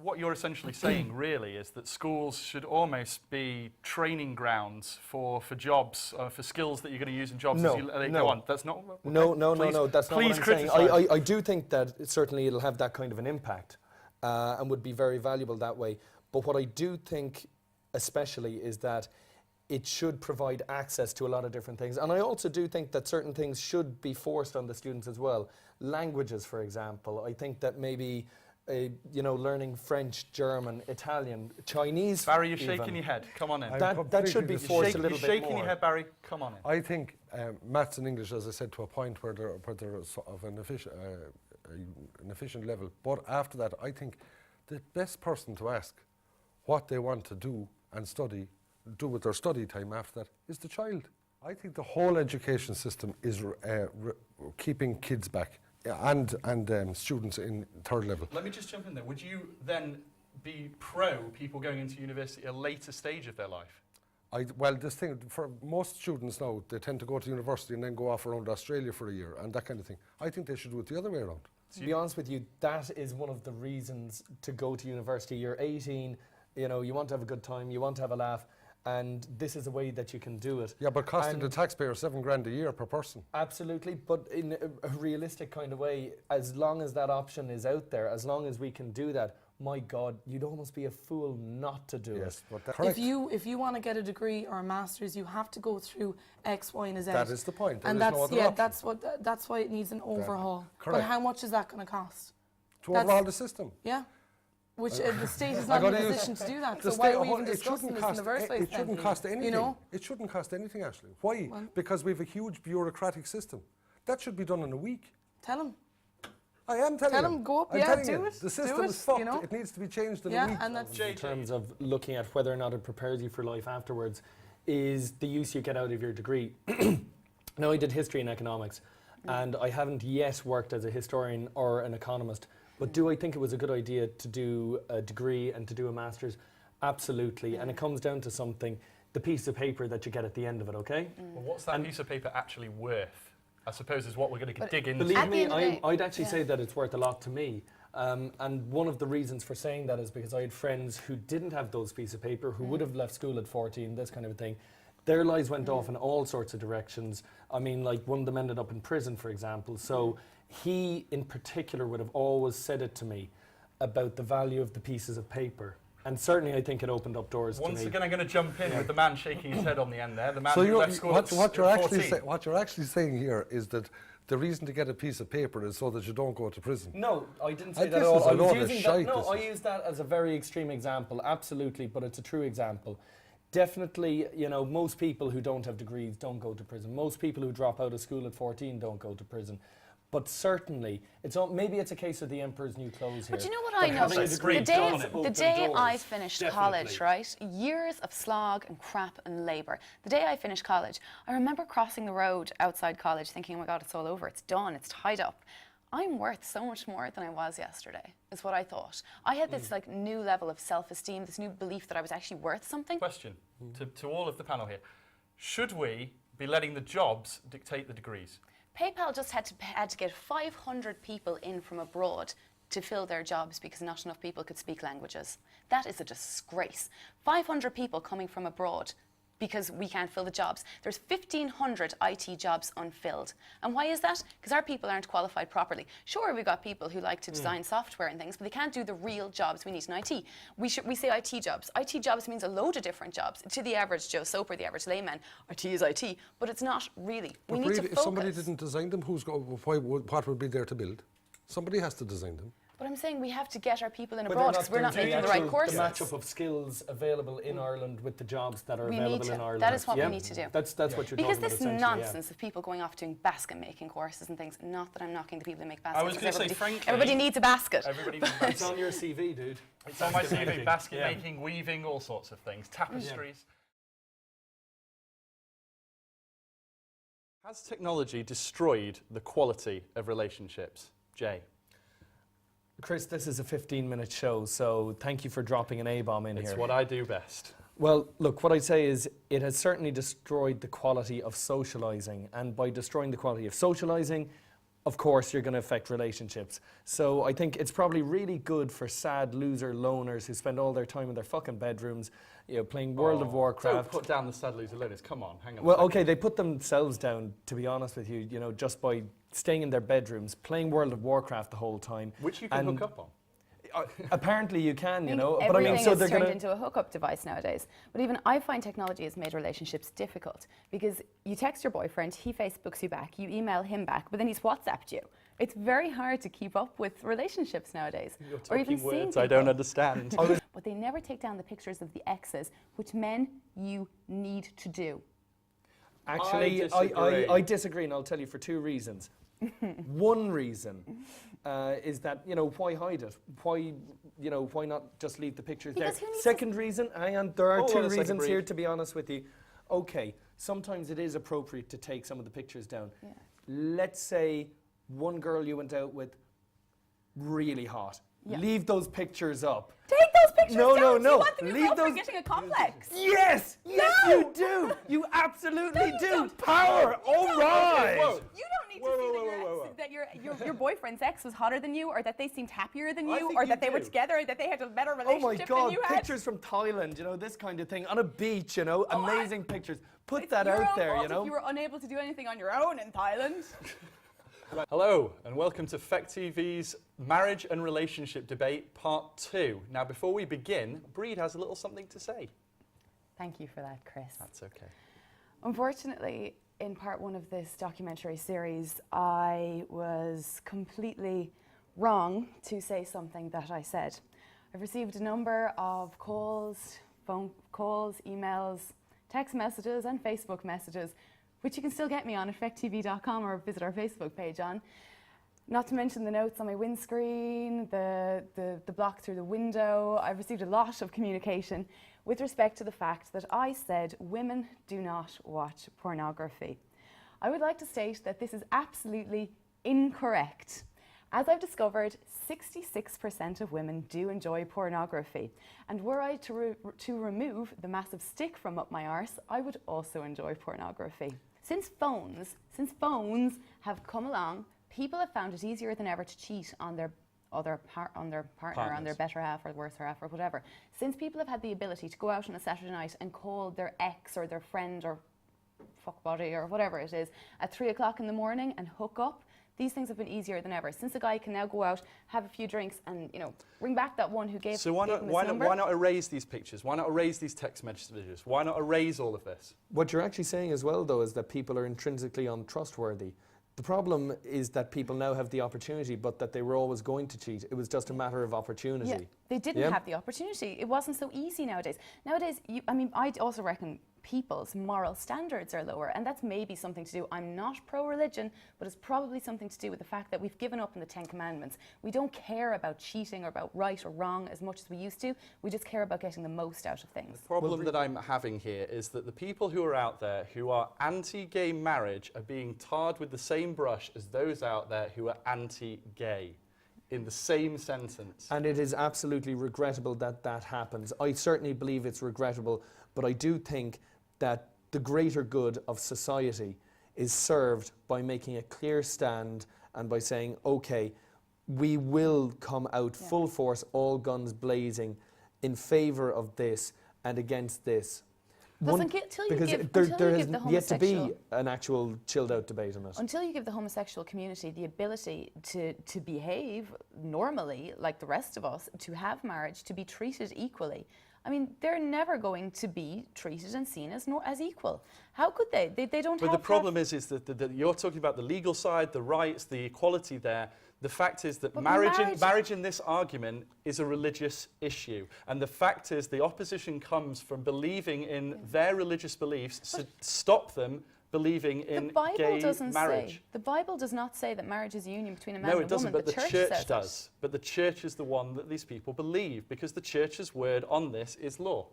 what you're essentially saying really is that schools should almost be training grounds for jobs, for skills that you're going to use in jobs as they go on. That's not... Okay. No, that's not what I'm saying. I do think that certainly it'll have that kind of an impact and would be very valuable that way. But what I do think especially is that it should provide access to a lot of different things. And I also do think that certain things should be forced on the students as well. Languages, for example. I think that maybe, learning French, German, Italian, Chinese. Barry, you're shaking your head. Come on in. That should be forced a little bit more. You're shaking your head, Barry. Come on in. I think maths and English, as I said, to a point where they're sort of an efficient level. But after that, I think the best person to ask what they want to do and do with their study time after that is the child. I think the whole education system is keeping kids back and students in third level. Let me just jump in there. Would you then be pro people going into university at a later stage of their life? Well, this thing, for most students now, they tend to go to university and then go off around Australia for a year and that kind of thing. I think they should do it the other way around. To be honest with you, that is one of the reasons to go to university. You're 18, you want to have a good time, you want to have a laugh, and this is a way that you can do it. Yeah, but costing the taxpayer $7,000 a year per person. Absolutely, but in a realistic kind of way, as long as that option is out there, as long as we can do that, my God, you'd almost be a fool not to do it. But correct. If you want to get a degree or a master's, you have to go through X, Y, and Z. That is the point. And that's why it needs an overhaul. Correct. But how much is that going to cost? To overhaul the system. Yeah. Which the state is not in a position to do that. So why are we even discussing this in the first place? It shouldn't cost anything. It shouldn't cost anything, Ashley. Why? Well, because we have a huge bureaucratic system. That should be done in a week. Tell him. I am telling him. Tell him, go up, do it. The system is fucked. It needs to be changed in a week. And that's in terms of looking at whether or not it prepares you for life afterwards, is the use you get out of your degree. Now, I did history and economics, and I haven't yet worked as a historian or an economist. But do I think it was a good idea to do a degree and to do a master's? Absolutely. And it comes down to something, the piece of paper that you get at the end of it, okay? Well, what's that piece of paper actually worth? I suppose is what we're going to dig into. Believe me, I'd actually say that it's worth a lot to me. And one of the reasons for saying that is because I had friends who didn't have those pieces of paper, who would have left school at 14, this kind of a thing. Their lives went off in all sorts of directions. I mean, like one of them ended up in prison, for example. So he, in particular, would have always said it to me about the value of the pieces of paper. And certainly, I think it opened up doors to me. Once again, I'm going to jump in with the man shaking his head on the end there. The man so who left school at 14. What you're actually saying here is that the reason to get a piece of paper is so that you don't go to prison. No, I didn't say that at all. I used that as a very extreme example, absolutely, but it's a true example. Definitely, most people who don't have degrees don't go to prison. Most people who drop out of school at 14 don't go to prison. But certainly, maybe it's a case of the emperor's new clothes here. But you know what I noticed? The day I finished college, right? Years of slog and crap and labour. The day I finished college, I remember crossing the road outside college thinking, oh my God, it's all over, it's done, it's tied up. I'm worth so much more than I was yesterday, is what I thought. I had this new level of self-esteem, this new belief that I was actually worth something. Question to all of the panel here. Should we be letting the jobs dictate the degrees? PayPal just had to get 500 people in from abroad to fill their jobs because not enough people could speak languages. That is a disgrace. 500 people coming from abroad because we can't fill the jobs. There's 1,500 IT jobs unfilled. And why is that? Because our people aren't qualified properly. Sure, we've got people who like to design software and things, but they can't do the real jobs we need in IT. We say IT jobs. IT jobs means a load of different jobs. To the average Joe Soap or the average layman, IT is IT, but it's not really. We need to focus. If somebody didn't design them, what would be there to build? Somebody has to design them. But I'm saying we have to get our people in abroad because we're not making the right courses. The match-up of skills available in Ireland with the jobs that are available in Ireland. That is what we need to do. That's what you're talking about. Because this nonsense of people going off doing basket-making courses and things, not that I'm knocking the people who make baskets. I was going to say, frankly... Everybody needs a basket. Everybody needs a basket. It's on your CV, dude. It's on my CV. Basket-making, weaving, all sorts of things. Tapestries. Has technology destroyed the quality of relationships? Jay? Chris, this is a 15-minute show, so thank you for dropping an A-bomb in here. It's what I do best. Well, look, what I'd say is it has certainly destroyed the quality of socialising, and by destroying the quality of socialising, of course you're going to affect relationships. So I think it's probably really good for sad loser loners who spend all their time in their fucking bedrooms, playing World of Warcraft. Don't put down the sad loser loners. Come on, hang on. Well, okay, they put themselves down, to be honest with you, just by staying in their bedrooms, playing World of Warcraft the whole time. Which you can hook up on. Apparently you can, but everything is turned into a hookup device nowadays. But even I find technology has made relationships difficult because you text your boyfriend, he Facebooks you back, you email him back, but then he's WhatsApped you. It's very hard to keep up with relationships nowadays. You're or even words I don't understand. But they never take down the pictures of the exes, which men, you need to do. Actually, I disagree, and I'll tell you for 2 reasons. One reason is that, why hide it? Why not just leave the pictures because there? Second reason, hang on, there are 2 reasons here, to be honest with you. Okay, sometimes it is appropriate to take some of the pictures down. Yeah. Let's say one girl you went out with, really hot. Yeah. Leave those pictures up. Take those pictures down. No. You want them your girlfriend getting a complex? Yes, you do. You absolutely do. Power. All right. You don't need to see that your boyfriend's ex was hotter than you, or that they seemed happier than you, or that they were together, that they had a better relationship than you had. Pictures from Thailand, this kind of thing, on a beach, amazing pictures. Put that out there, If you were unable to do anything on your own in Thailand. Hello and welcome to Feck TV's Marriage and Relationship Debate Part 2. Now before we begin, Breed has a little something to say. Thank you for that, Chris. That's okay. Unfortunately, in part 1 of this documentary series, I was completely wrong to say something that I said. I've received a number of calls, phone calls, emails, text messages and Facebook messages, which you can still get me on at fecktv.com or visit our Facebook page on. Not to mention the notes on my windscreen, the block through the window. I've received a lot of communication with respect to the fact that I said women do not watch pornography. I would like to state that this is absolutely incorrect. As I've discovered, 66% of women do enjoy pornography. And were I to remove the massive stick from up my arse, I would also enjoy pornography. Since phones have come along, people have found it easier than ever to cheat on their partner, on their better half or worse half or whatever. Since people have had the ability to go out on a Saturday night and call their ex or their friend or fuck buddy or whatever it is at 3 o'clock in the morning and hook up, these things have been easier than ever. Since a guy can now go out, have a few drinks, and bring back that one who gave. So why not erase these pictures? Why not erase these text messages? Why not erase all of this? What you're actually saying as well, though, is that people are intrinsically untrustworthy. The problem is that people now have the opportunity, but that they were always going to cheat. It was just a matter of opportunity. Yeah, they didn't have the opportunity. It wasn't so easy nowadays. Nowadays, I also reckon people's moral standards are lower, and that's maybe something to do. I'm not pro-religion, but it's probably something to do with the fact that we've given up on the 10 Commandments. We don't care about cheating or about right or wrong as much as we used to. We just care about getting the most out of things. The problem that I'm having here is that the people who are out there who are anti-gay marriage are being tarred with the same brush as those out there who are anti-gay, in the same sentence. And it is absolutely regrettable that that happens. I certainly believe it's regrettable, but I do think that the greater good of society is served by making a clear stand and by saying, okay, we will come out full force, all guns blazing, in favour of this and against this. There has yet to be an actual chilled out debate on it. Until you give the homosexual community the ability to behave normally like the rest of us, to have marriage, to be treated equally, they're never going to be treated and seen as equal. How could they? They don't have. But the problem is that you're talking about the legal side, the rights, the equality there. The fact is that marriage in this argument is a religious issue. And the fact is the opposition comes from believing in their religious beliefs to stop them believing in gay marriage. The Bible does not say that marriage is a union between a man and a woman. No, it doesn't, but the church does. It. But the church is the one that these people believe, because the church's word on this is law.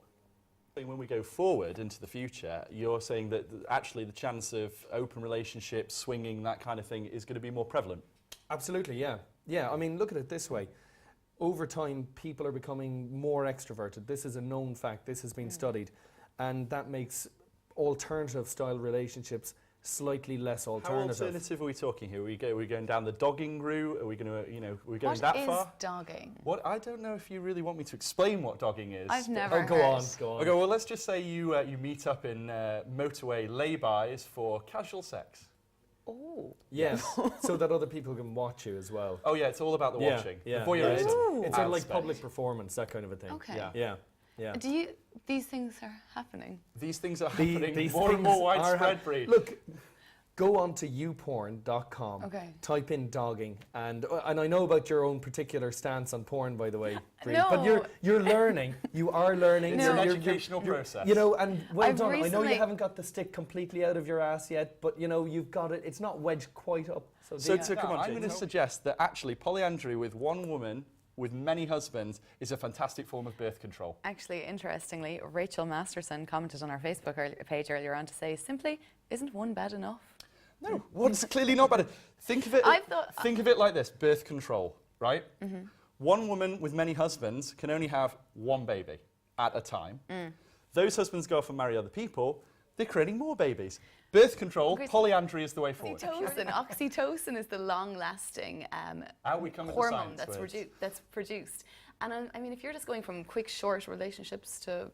When we go forward into the future, you're saying that actually the chance of open relationships, swinging, that kind of thing is going to be more prevalent? Absolutely, yeah. Yeah, look at it this way. Over time, people are becoming more extroverted. This is a known fact. This has been studied. And that makes alternative style relationships slightly less How alternative. alternative are we talking here? Are we going down the dogging route? Are we going to, are we going What that is far? dogging? What I don't know if you really want me to explain what dogging is. I've but- never Go heard. on, go on. Okay, well, let's just say you meet up in motorway laybys for casual sex. Oh. Yes, so that other people can watch you as well. Oh yeah, it's all about the watching. Yeah, The voyeurism. It's sort of like aspect. public performance, that kind of a thing. Okay. Yeah. Yeah. These things are happening. These things are The- happening these more and things more are widespread, Breed. Look, go on to youporn.com. Okay. Type in dogging, and I know about your own particular stance on porn, by the way, Breed, No. but you're learning. You are learning. It's No. an You're- educational process. You know, and well I've done. I know recently- you haven't got the stick completely out of your ass yet, but you know you've got it. It's not wedged quite up. So deep. come on, I'm Jake, going to no. suggest that actually polyandry with one woman with many husbands is a fantastic form of birth control. Actually, interestingly, Rachel Masterson commented on our Facebook page earlier on to say, simply, isn't one bad enough? No, what's clearly not better. Think of it. Think of it like this: birth control, right? One woman with many husbands can only have one baby at a time. Those husbands go off and marry other people. They're creating more babies. Birth control, Okay. polyandry is the way forward. Oxytocin is the long-lasting How we come at the hormone science words. that's produced. And I mean, if you're just going from quick, short relationships to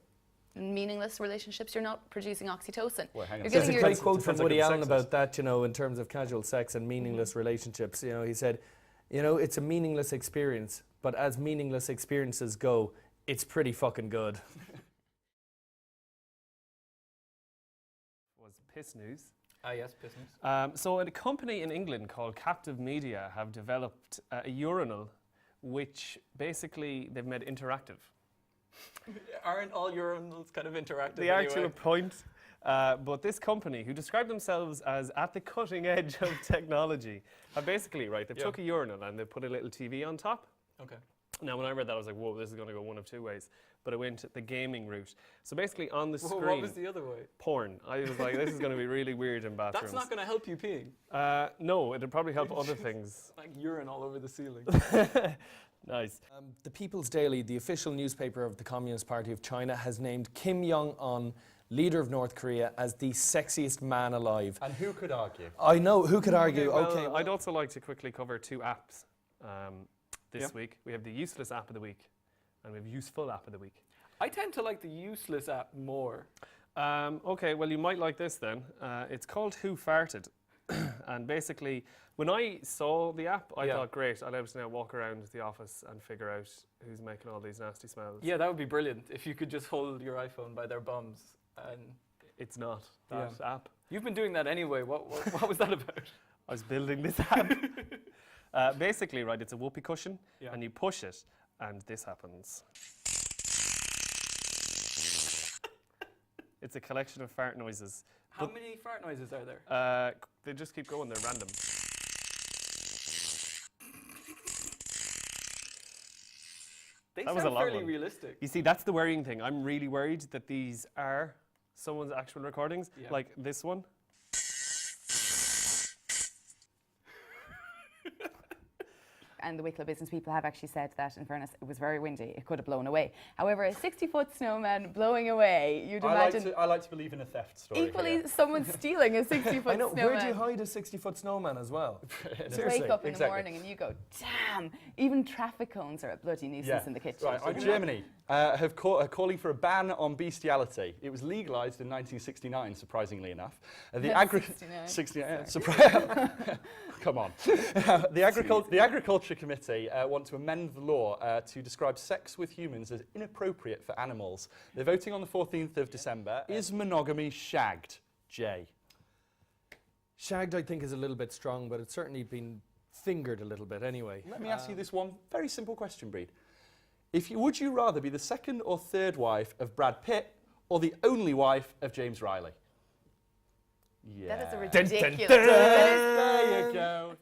meaningless relationships, you're not producing oxytocin. Well, hang on. You're There's getting a your great quote from depends how Woody good Allen sex is. about that, you know, in terms of casual sex and meaningless relationships. You know, he said, you know, it's a meaningless experience, but as meaningless experiences go, it's pretty fucking good. Was piss news. Yes, business. So a company in England called Captive Media have developed a urinal which basically they've made interactive. Aren't all urinals kind of interactive They are to anyway? a point, but this company, who describe themselves as at the cutting edge of technology, have basically, right, they took a urinal and they put a little TV on top. Okay. Now, when I read that, I was like, whoa, this is going to go one of two ways. But it went the gaming route. So basically, on the Well, screen, what was the other way? porn. I was like, this is going to be really weird in bathrooms. That's not going to help you peeing. No, it'd probably help other things. Like urine all over the ceiling. Nice. The People's Daily, the official newspaper of the Communist Party of China, has named Kim Jong-un, leader of North Korea, as the sexiest man alive. And who could argue? I know, who could argue? Okay, well, I'd also like to quickly cover two apps this Yeah. week. We have the useless app of the week, and we have useful app of the week. I tend to like the useless app more. Okay, well, you might like this then. It's called Who Farted. And basically, when I saw the app, I thought, great, I'll be able to now walk around the office and figure out who's making all these nasty smells. Yeah, that would be brilliant if you could just hold your iPhone by their bums. And It's not that app. you've been doing that anyway. What was that about? I was building this app. Basically, right, it's a whoopee cushion, and you push it, and this happens. It's a collection of fart noises. How many fart noises are there? They just keep going, they're random. They That was sound a long fairly one. realistic. You see, that's the worrying thing. I'm really worried that these are someone's actual recordings, Yeah. like this one. And the Wicklow business people have actually said that, in fairness, it was very windy. It could have blown away. However, a 60-foot snowman blowing away, you'd imagine. I like to believe in a theft story. Equally, here. someone stealing a 60-foot I know, snowman. where do you hide a 60-foot snowman as well? You wake up in the morning and you go, damn, even traffic cones are a bloody nuisance in the kitchen. Right, Germany are calling for a ban on bestiality. It was legalised in 1969, surprisingly enough. The 69. Come on. The Agriculture Committee want to amend the law to describe sex with humans as inappropriate for animals. They're voting on the 14th of December. Is monogamy shagged? Jay. Shagged, I think, is a little bit strong, but it's certainly been fingered a little bit anyway. Let me ask you this one very simple question, Breed. Would you rather be the second or third wife of Brad Pitt or the only wife of James Riley? Yeah. That is a ridiculous. There you go.